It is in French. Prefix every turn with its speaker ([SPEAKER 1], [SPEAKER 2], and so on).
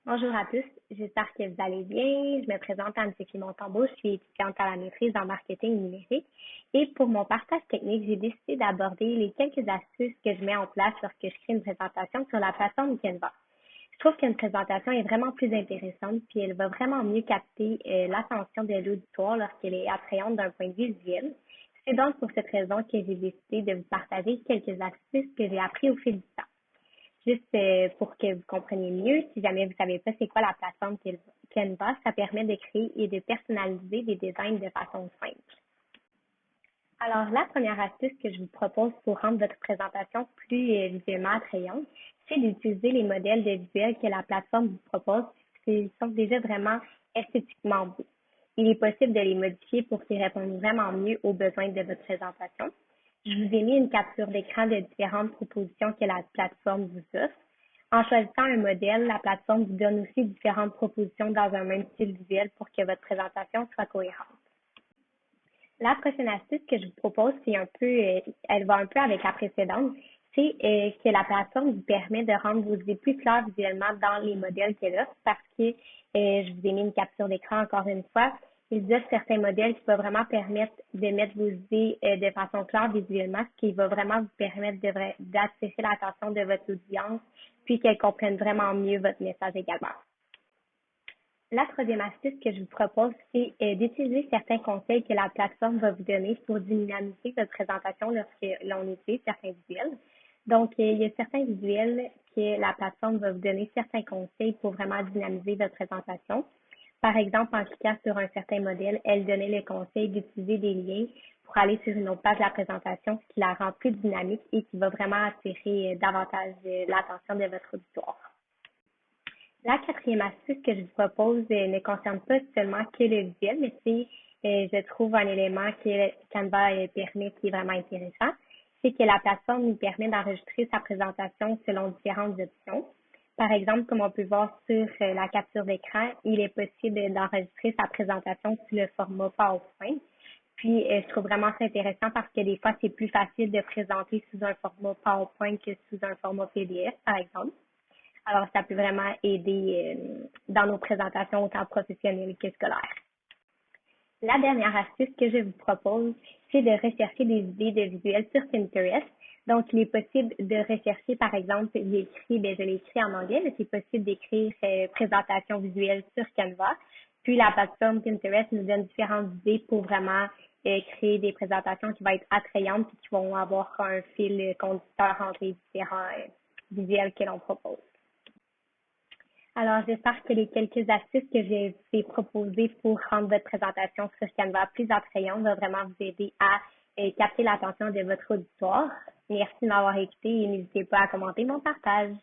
[SPEAKER 1] Bonjour à tous, j'espère que vous allez bien. Je me présente Anne-Sophie Montembeau, je suis étudiante à la maîtrise en marketing numérique et pour mon partage technique, j'ai décidé d'aborder les quelques astuces que je mets en place lorsque je crée une présentation sur la plateforme Canva. Je trouve qu'une présentation est vraiment plus intéressante puis elle va vraiment mieux capter l'attention de l'auditoire lorsqu'elle est attrayante d'un point de vue visuel. C'est donc pour cette raison que j'ai décidé de vous partager quelques astuces que j'ai appris au fil du temps. Juste pour que vous compreniez mieux, si jamais vous ne savez pas c'est quoi la plateforme Canva, ça permet de créer et de personnaliser des designs de façon simple. Alors, la première astuce que je vous propose pour rendre votre présentation plus visuellement attrayante, c'est d'utiliser les modèles de visuels que la plateforme vous propose. Ils sont déjà vraiment esthétiquement beaux. Il est possible de les modifier pour qu'ils répondent vraiment mieux aux besoins de votre présentation. Je vous ai mis une capture d'écran de différentes propositions que la plateforme vous offre. En choisissant un modèle, la plateforme vous donne aussi différentes propositions dans un même style visuel pour que votre présentation soit cohérente. La prochaine astuce que je vous propose, c'est un peu, elle va un peu avec la précédente, c'est que la plateforme vous permet de rendre vos idées plus claires visuellement dans les modèles qu'elle offre parce que je vous ai mis une capture d'écran encore une fois. Ils offrent certains modèles qui peuvent vraiment permettre de mettre vos idées de façon claire visuellement, ce qui va vraiment vous permettre d'attirer l'attention de votre audience, puis qu'elle comprenne vraiment mieux votre message également. La troisième astuce que je vous propose, c'est d'utiliser certains conseils que la plateforme va vous donner pour dynamiser votre présentation lorsque l'on utilise certains visuels. Donc, il y a certains visuels que la plateforme va vous donner certains conseils pour vraiment dynamiser votre présentation. Par exemple, en cliquant sur un certain modèle, elle donnait le conseil d'utiliser des liens pour aller sur une autre page de la présentation, ce qui la rend plus dynamique et qui va vraiment attirer davantage l'attention de votre auditoire. La quatrième astuce que je vous propose ne concerne pas seulement que le visuel, mais c'est, je trouve, un élément que Canva permet qui est vraiment intéressant, c'est que la plateforme nous permet d'enregistrer sa présentation selon différentes options. Par exemple, comme on peut voir sur la capture d'écran, il est possible d'enregistrer sa présentation sous le format PowerPoint. Puis, je trouve vraiment ça intéressant parce que des fois, c'est plus facile de présenter sous un format PowerPoint que sous un format PDF, par exemple. Alors, ça peut vraiment aider dans nos présentations autant professionnelles que scolaires. La dernière astuce que je vous propose, c'est de rechercher des idées de visuels sur Pinterest. Donc, il est possible de rechercher, par exemple, je l'ai écrit en anglais, mais c'est possible d'écrire présentation visuelle sur Canva. Puis, la plateforme Pinterest nous donne différentes idées pour vraiment créer des présentations qui vont être attrayantes et qui vont avoir un fil conducteur entre les différents visuels que l'on propose. Alors, j'espère que les quelques astuces que j'ai proposées pour rendre votre présentation sur Canva plus attrayante vont vraiment vous aider à capter l'attention de votre auditoire. Merci de m'avoir écouté et n'hésitez pas à commenter mon partage.